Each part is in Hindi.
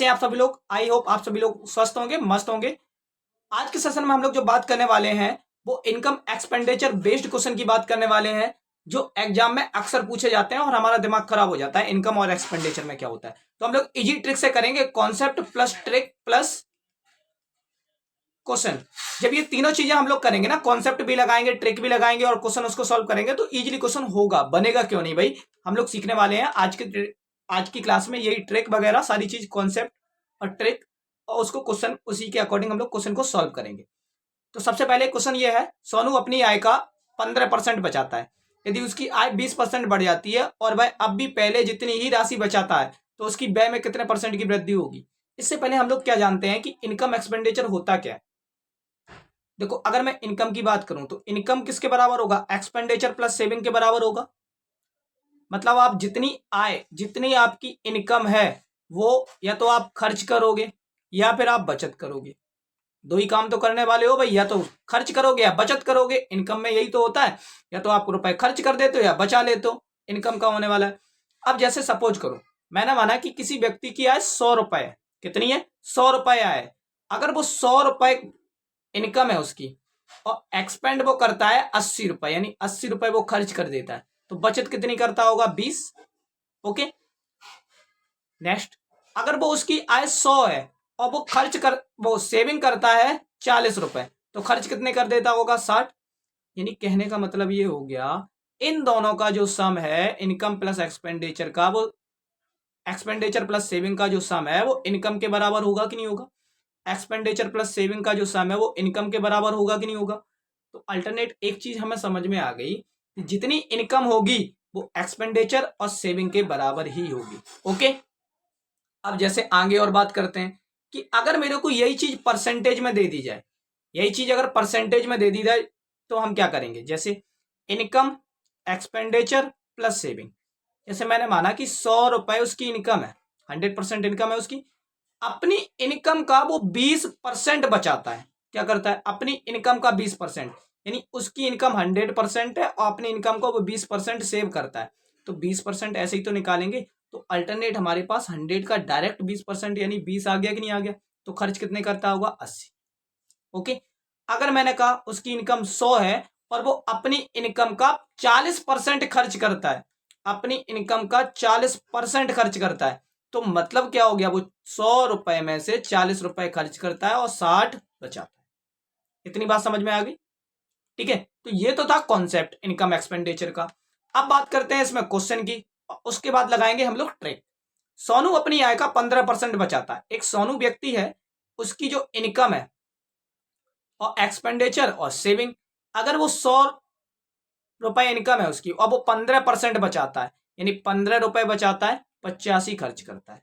कैसे हैं आप सभी लोग? आई होप आप सभी लोग स्वस्थ होंगे, मस्त होंगे। आज के सेशन में हम लोग जो बात करने वाले हैं वो इनकम एक्सपेंडिचर बेस्ड क्वेश्चन की बात करने वाले हैं, जो एग्जाम में अक्सर पूछे जाते हैं और हमारा दिमाग खराब हो जाता है इनकम और एक्सपेंडिचर में क्या होता है। तो हम लोग इजी ट्रिक से करेंगे, concept plus trick plus question. जब ये तीनों चीजें हम लोग करेंगे ना, कॉन्सेप्ट भी लगाएंगे, ट्रिक भी लगाएंगे और क्वेश्चन उसको सॉल्व करेंगे, तो इजीली क्वेश्चन होगा, बनेगा क्यों नहीं भाई। हम लोग सीखने वाले हैं आज की क्लास में यही ट्रिक वगैरह सारी चीज, कॉन्सेप्ट और ट्रिक, और उसको क्वेश्चन उसी के अकॉर्डिंग हम लोग क्वेश्चन को सॉल्व करेंगे। तो सबसे पहले क्वेश्चन ये है, सोनू अपनी आय का 15% बचाता है। यदि उसकी आय 20% बढ़ जाती है और वह अब भी पहले जितनी ही राशि बचाता है तो उसकी व्यय में कितने परसेंट की वृद्धि होगी। इससे पहले हम लोग क्या जानते हैं कि इनकम एक्सपेंडिचर होता क्या है। देखो, अगर मैं इनकम की बात करूं तो इनकम किसके बराबर होगा? एक्सपेंडिचर प्लस सेविंग के बराबर होगा। मतलब आप जितनी आय, जितनी आपकी इनकम है वो या तो आप खर्च करोगे या फिर आप बचत करोगे। दो ही काम तो करने वाले हो भाई, या तो खर्च करोगे या बचत करोगे। इनकम में यही तो होता है, या तो आप रुपए खर्च कर देते हो या बचा लेते हो। इनकम का होने वाला है। अब जैसे सपोज करो, मैंने माना कि किसी व्यक्ति की आय 100 रुपए है। कितनी है? 100 रुपए आय। अगर वो 100 रुपए इनकम है उसकी और एक्सपेंड वो करता है 80 रुपए, यानी 80 रुपए वो खर्च कर देता है, तो बचत कितनी करता होगा? 20। ओके, नेक्स्ट, अगर वो उसकी आय 100 है और वो सेविंग करता है 40 रुपए, तो खर्च कितने कर देता होगा? 60। यानी कहने का मतलब ये हो गया, इन दोनों का जो सम है इनकम प्लस एक्सपेंडिचर का, वो एक्सपेंडिचर प्लस सेविंग का जो सम है वो इनकम के बराबर होगा कि नहीं होगा? एक्सपेंडिचर प्लस सेविंग का जो सम है वो इनकम के बराबर होगा कि नहीं होगा? तो अल्टरनेट एक चीज हमें समझ में आ गई कि जितनी इनकम होगी वो एक्सपेंडिचर और सेविंग के बराबर ही होगी। ओके, अब जैसे आगे और बात करते हैं कि अगर मेरे को यही चीज परसेंटेज में दे दी जाए, यही चीज अगर परसेंटेज में दे दी जाए तो हम क्या करेंगे? जैसे इनकम एक्सपेंडिचर प्लस सेविंग। जैसे मैंने माना कि 100 रुपए उसकी इनकम है, 100% इनकम है उसकी। अपनी इनकम का वो 20% बचाता है। क्या करता है? अपनी इनकम का 20%, यानी उसकी इनकम 100% है और अपनी इनकम को वो 20% सेव करता है। तो 20% ऐसे ही तो निकालेंगे, तो अल्टरनेट हमारे पास 100 का डायरेक्ट 20% यानी 20 आ गया कि नहीं आ गया? तो खर्च कितने करता होगा? 80। ओके, अगर मैंने कहा उसकी इनकम 100 है और वो अपनी इनकम का 40% खर्च करता है, अपनी इनकम का 40% खर्च करता है, तो मतलब क्या हो गया? वो 100 रुपए में से 40 रुपए खर्च करता है और 60 बचाता है। इतनी बात समझ में आ गई? ठीक है, तो ये तो था कॉन्सेप्ट इनकम एक्सपेंडिचर का। अब बात करते हैं इसमें क्वेश्चन की, उसके बाद लगाएंगे हम लोग ट्रिक। सोनू अपनी आय का 15% बचाता है। एक सोनू व्यक्ति है, उसकी जो इनकम है और एक्सपेंडिचर और सेविंग, अगर वो 100 रुपए इनकम है उसकी और वो 15% बचाता है, यानी 15 रुपए बचाता है, 85 खर्च करता है।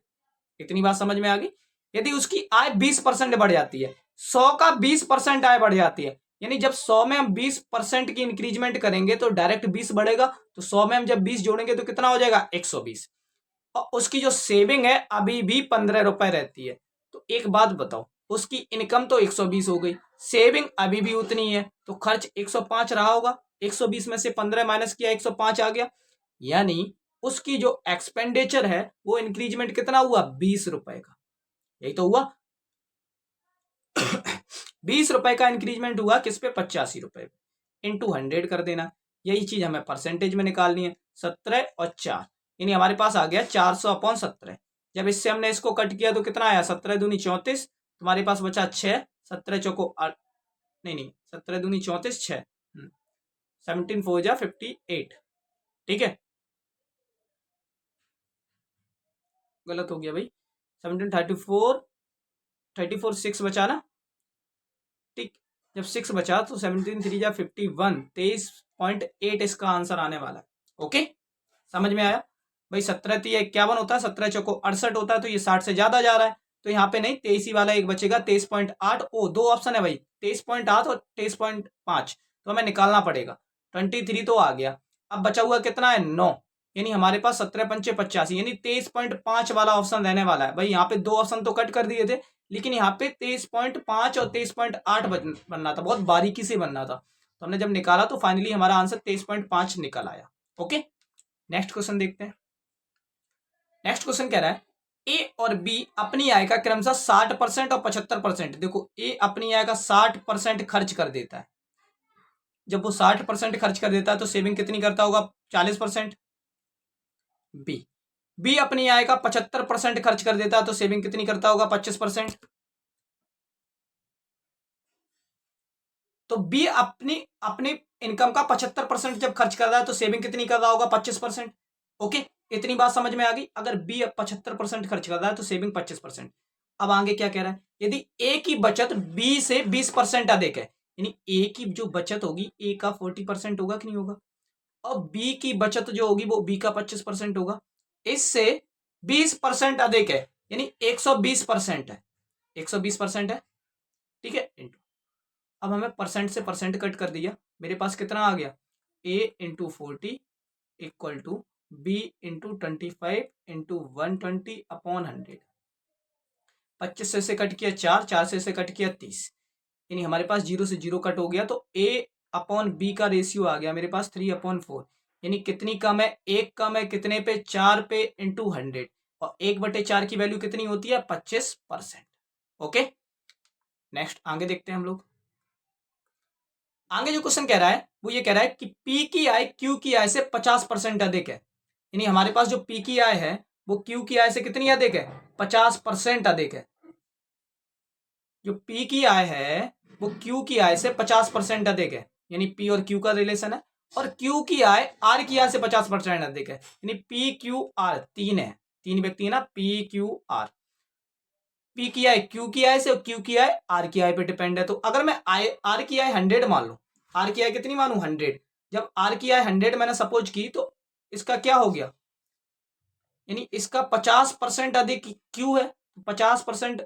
इतनी बात समझ में आ गई? यदि उसकी आय 20% बढ़ जाती है, 100 का 20% आय बढ़ जाती है, यानी जब 100 में हम 20% की इंक्रीजमेंट करेंगे तो डायरेक्ट 20 बढ़ेगा, तो 100 में हम जब 20 जोड़ेंगे तो कितना हो जाएगा? 120। और उसकी जो सेविंग है अभी भी 15 रुपए रहती है। तो एक बात बताओ, उसकी इनकम तो 120 हो गई, सेविंग अभी भी उतनी है, तो खर्च 105 रहा होगा। 120 में से 15 माइनस किया, 105 आ गया। यानी उसकी जो एक्सपेंडिचर है वो इंक्रीजमेंट कितना हुआ? 20 रुपए का। यही तो हुआ। 20 रुपए का इंक्रीजमेंट हुआ किस पे? 85 रुपए। इंटू 100 कर देना। यही चीज हमें परसेंटेज में निकालनी है। 17 और 4, यानी हमारे पास आ गया 400/17। जब इससे हमने इसको कट किया तो कितना आया? 17 दूनी 34, तुम्हारे पास बचा 6। 17 चौको 8, नहीं 17 दूनी 34, 6, 17 4 जा 58। ठीक है, गलत हो गया भाई। 17 34 6 बचा ना? ठीक, जब 6 बचा तो 17 3 जा 51, 23.8 इसका आंसर आने वाला है। ओके, समझ में आया भाई? 17 3 51 होता है, 17 चौको 68 होता है, तो ये 60 से ज्यादा जा रहा है, तो यहाँ पे नहीं, 23 ही वाला एक बचेगा। 23.8, ओ दो ऑप्शन है भाई, 23.8 और 23.5, तो हमें निकालना पड़ेगा। 23 तो आ गया, अब बचा हुआ कितना है? 9, यानी हमारे पास 17 पंचे 85, यानी 23.5 वाला ऑप्शन रहने वाला है भाई। यहाँ पे दो ऑप्शन तो कट कर दिए थे, लेकिन यहाँ पे 23.5 और 23.8 बनना था, बहुत बारीकी से बनना था, तो हमने जब निकाला तो फाइनली हमारा आंसर 23.5 निकल आया। ओके, नेक्स्ट क्वेश्चन देखते हैं। नेक्स्ट क्वेश्चन कह रहा है, ए और बी अपनी आय का क्रमशः 60% और 75%, देखो ए अपनी आय का 60% खर्च कर देता है। जब वो 60% खर्च कर देता है तो सेविंग कितनी करता होगा? 40%। बी बी अपनी आय का 75% खर्च कर देता है तो सेविंग कितनी करता होगा? 25%। तो बी अपनी अपनी इनकम का 75% जब खर्च कर रहा है तो सेविंग कितनी कर रहा होगा? 25%। ओके, इतनी बात समझ में आ गई। अगर बी अब 75% खर्च कर रहा है तो सेविंग 25%। अब आगे क्या कह रहा है? यदि ए की बचत बी से 20% अधिक है, यानी ए की जो बचत होगी ए का 40% होगा कि नहीं होगा, और बी की बचत जो होगी वो बी का 25% होगा, इससे 20% अधिक है, यानी 120% है। 120% है, ठीक है, इंटू, अब हमें परसेंट से परसेंट कट कर दिया, मेरे पास कितना आ गया? A into 40 equal to B into 25 into 120 upon 100। 25 से कट किया 4, 4 से कट किया 30, यानी हमारे पास 0 से 0 कट हो गया, तो ए अपॉन बी का रेशियो आ गया मेरे पास 3/4, यानी कितनी कम है? एक कम है, कितने पे? 4 पे इंटू 100, और 1/4 की वैल्यू कितनी होती है? 25%। ओके, नेक्स्ट आगे देखते हैं हम लोग। आगे जो क्वेश्चन कह रहा है वो ये कह रहा है कि पी की आय क्यू की आय से 50% अधिक है, यानी हमारे पास जो पी की आय है वो क्यू की आय से कितनी अधिक है? 50% अधिक है। जो पी की आय है वो क्यू की आय से 50% अधिक है, यानी पी और क्यू का रिलेशन है, और क्यू की आय आर की आय से 50% अधिक है, यानी पी क्यू आर तीन है, तीन व्यक्ति है ना, पी क्यू आर। पी की आय क्यू की आय से और क्यू की आय आर की आय पे डिपेंड है। तो अगर मैं आर की आय 100 मान लू, आर की आय कितनी मानू? 100। जब आर की आय 100 मैंने सपोज की तो इसका क्या हो गया? यानी इसका 50% अधिक क्यू है, 50%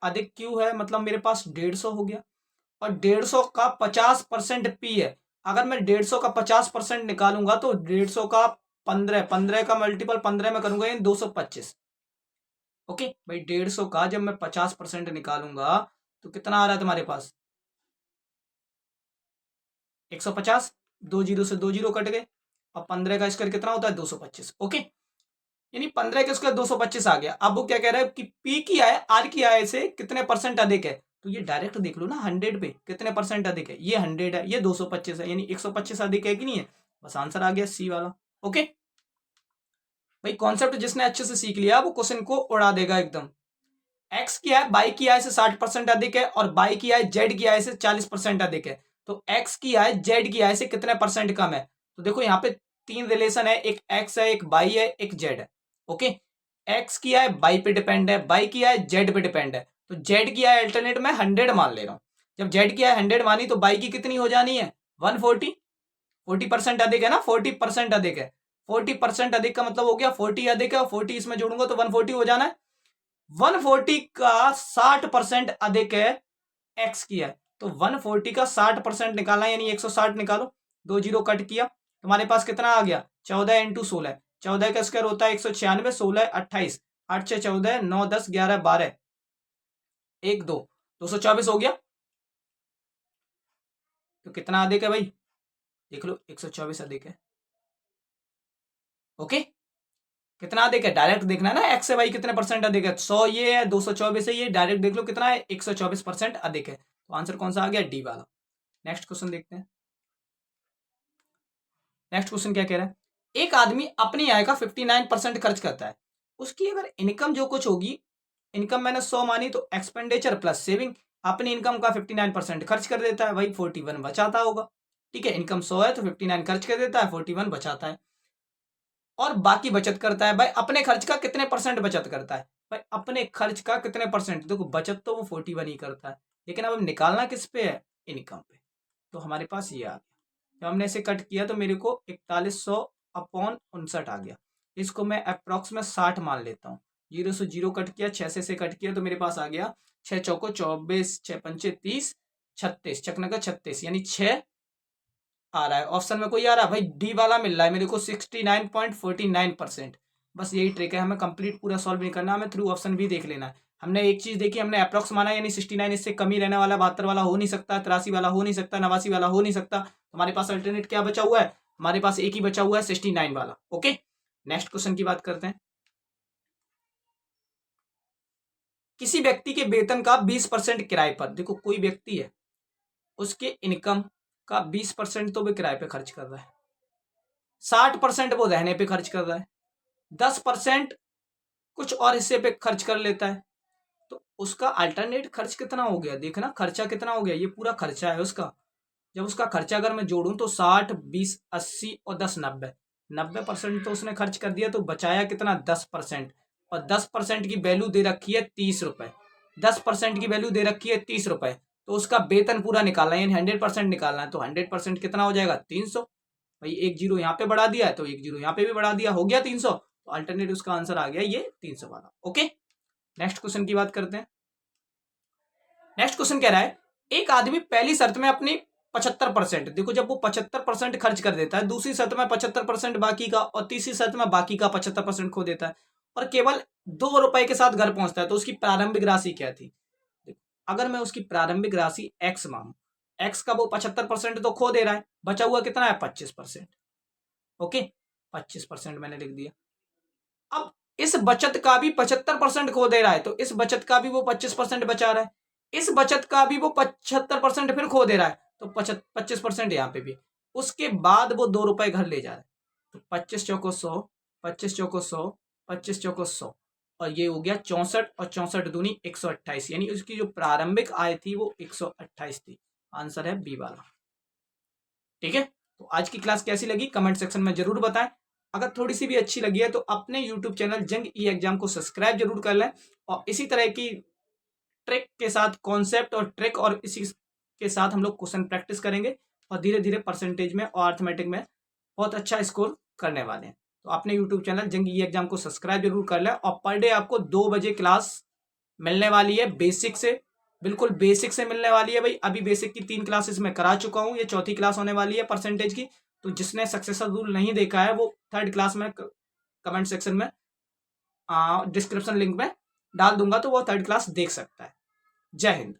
अधिक क्यू है, मतलब मेरे पास 150 हो गया, और 150 का 50% पी है। अगर मैं 150 का 50% निकालूंगा तो 150 का 15, 15 का मल्टीपल 15 में करूंगा, यानी 225। ओके भाई, 150 का जब मैं 50% निकालूंगा तो कितना आ रहा है तुम्हारे पास? 150, 2 जीरो से 2 जीरो कट गए, और 15 का स्क्वायर कितना होता है? 225। ओके, यानी 15 के स्क्वायर 225 आ गया। अब वो क्या कह रहा है कि पी की आय आर की आय से कितने परसेंट अधिक है? तो ये डायरेक्ट देख लो ना, 100 पे कितने परसेंट अधिक है? ये 100 है, ये 225 है, यानी 125 अधिक है कि नहीं है? बस आंसर आ गया सी वाला। ओके भाई, कॉन्सेप्ट जिसने अच्छे से सीख लिया वो क्वेश्चन को उड़ा देगा एकदम। एक्स की आय बाई की आय से 60% अधिक है, और बाई की आय जेड की आय से 40% अधिक है। तो एक्स की आय जेड की आय से कितने परसेंट कम है? तो देखो यहाँ पे तीन रिलेशन है, एक एक्स है, एक बाई है, एक जेड है। ओके, एक्स की आय बाई पे डिपेंड है, बाई की आय जेड पे डिपेंड है, तो जेड की आय अल्टरनेट में 100 मान ले रहा हूं। जब जेड की आय 100 मानी तो बाई की कितनी हो जानी है? 140। 40% अधिक है ना, 40% अधिक है। 40% अधिक का मतलब हो गया 40 अधिक है, और 40 इसमें जोड़ूंगा तो 140 हो जाना है। 140 का 60% अधिक है एक्स की है, तो 140 का 60% निकालना है, यानी 160 निकालो, 2 जीरो कट किया, तुम्हारे पास कितना आ गया? 14 इंटू 16, 14 का स्क्वायर होता है 196, 16 28, 8 6 14, 9 10 11 12, 1 2, 224 हो गया। तो कितना अधिक है भाई? देख लो, 124 अधिक है। ओके, कितना अधिक है डायरेक्ट देखना है ना, एक्स से वाई कितने परसेंट अधिक है? 100 ये है, 224 है, ये डायरेक्ट देख लो कितना है, 124% अधिक है। तो आंसर कौन सा आ गया? डी वाला। नेक्स्ट क्वेश्चन देखते हैं। नेक्स्ट क्वेश्चन क्या कह रहा है? एक आदमी अपनी आय का 59% खर्च करता है, उसकी अगर इनकम जो कुछ होगी, इनकम मैंने 100 मानी तो एक्सपेंडिचर प्लस सेविंग, अपनी इनकम का 59% खर्च कर देता है, वही 41 बचाता होगा। ठीक है, इनकम 100 है तो 59 खर्च कर देता है, 41 बचाता है, और बाकी बचत करता है। भाई अपने खर्च का कितने परसेंट बचत करता है? भाई अपने खर्च का कितने परसेंट, देखो बचत तो वो 41 ही करता है, लेकिन अब निकालना किस पे है? इनकम पे। तो हमारे पास ये आ गया, जब हमने इसे कट किया तो मेरे को 4100 अपॉन 59 आ गया। इसको मैं अप्रॉक्स में 60 मान लेता हूँ। 0 से 0 कट किया, 6 से कट किया, तो मेरे पास आ गया 6 चौको 24, 6 पंचे 30, 36 चकना का 36, यानी 6 आ रहा है। ऑप्शन में कोई आ रहा है? भाई डी वाला मिल रहा है मेरे को 69.49%। बस यही ट्रिक है, हमें कंप्लीट पूरा सॉल्व नहीं करना, हमें थ्रू ऑप्शन भी देख लेना है। हमने एक चीज देखी, हमने अप्रॉक्स माना, यानी 69 इससे कम ही रहने वाला, 72 वाला हो नहीं सकता, 83 वाला हो नहीं सकता, 89 वाला हो नहीं सकता। हमारे पास अल्टरनेट क्या बचा हुआ है? हमारे पास एक ही बचा हुआ है, 69 वाला। ओके, नेक्स्ट क्वेश्चन की बात करते हैं। किसी व्यक्ति के वेतन का 20% किराए पर, देखो कोई व्यक्ति है, उसके इनकम का 20% तो वो किराए पे खर्च कर रहा है, 60% वो रहने पे खर्च कर रहा है, 10% कुछ और हिस्से पे खर्च कर लेता है, तो उसका अल्टरनेट खर्च कितना हो गया, देखना खर्चा कितना हो गया, ये पूरा खर्चा है उसका। जब उसका खर्चा अगर मैं जोड़ूं तो 60, 20, 80 और 10, 90% तो उसने खर्च कर दिया, तो बचाया कितना 10%। और 10% की वैल्यू दे रखी है 30 रुपए, 10% की वैल्यू दे रखी है 30 रुपए, तो उसका वेतन पूरा निकालना है, यानी 100% निकालना है, तो 100% कितना हो जाएगा 300। भाई एक जीरो यहाँ पे बढ़ा दिया है तो एक जीरो यहाँ पे भी बढ़ा दिया, हो गया 300, तो अल्टरनेट उसका आंसर आ गया ये 300 वाला। ओके, नेक्स्ट क्वेश्चन की बात करते हैं। नेक्स्ट क्वेश्चन कह रहा है, एक आदमी पहली शर्त में अपनी 75%, देखो जब वो 75% खर्च कर देता है, दूसरी शर्त में 75% बाकी का, और तीसरी शर्त में बाकी का 75% खो देता है, और केवल 2 रुपए के साथ घर पहुंचता है, तो उसकी प्रारंभिक राशि क्या थी। देखो अगर मैं उसकी प्रारंभिक राशि एक्स मानू, एक्स का वो 75% तो खो दे रहा है, बचा हुआ कितना है 25%। ओके, 25% मैंने लिख दिया। अब इस बचत का भी 75% खो दे रहा है, तो इस बचत का भी वो 25% बचा रहा है, इस बचत का भी वो 75% फिर खो दे रहा है, तो 25% यहाँ पे भी। उसके बाद वो 2 रुपए घर ले जा रहा है, तो 25 चौको 100, 25 चौको 100, 25 चौको 100, और ये हो गया 64, और 64 दूनी 128, यानी उसकी जो प्रारंभिक आय थी वो 128 थी। आंसर है बी वाला। ठीक है, तो आज की क्लास कैसी लगी कमेंट सेक्शन में जरूर बताएं। अगर थोड़ी सी भी अच्छी लगी है तो अपने यूट्यूब चैनल जंग ई एग्जाम को सब्सक्राइब जरूर कर लें, और इसी तरह की ट्रिक के साथ, कॉन्सेप्ट और ट्रिक और इसी के साथ हम लोग क्वेश्चन प्रैक्टिस करेंगे, और धीरे धीरे परसेंटेज में और अर्थमेटिक में बहुत अच्छा स्कोर करने वाले हैं। तो अपने यूट्यूब चैनल जंग ई एग्जाम को सब्सक्राइब जरूर कर लें, और पर डे आपको 2 बजे क्लास मिलने वाली है, बेसिक से, बिल्कुल बेसिक से मिलने वाली है भाई। अभी बेसिक की 3 क्लासेस मैं करा चुका हूँ, ये चौथी क्लास होने वाली है परसेंटेज की। तो जिसने सक्सेसर रूल नहीं देखा है वो 3rd क्लास में कमेंट सेक्शन में डिस्क्रिप्शन लिंक में डाल दूंगा, तो वो 3rd क्लास देख सकता है। जय हिंद।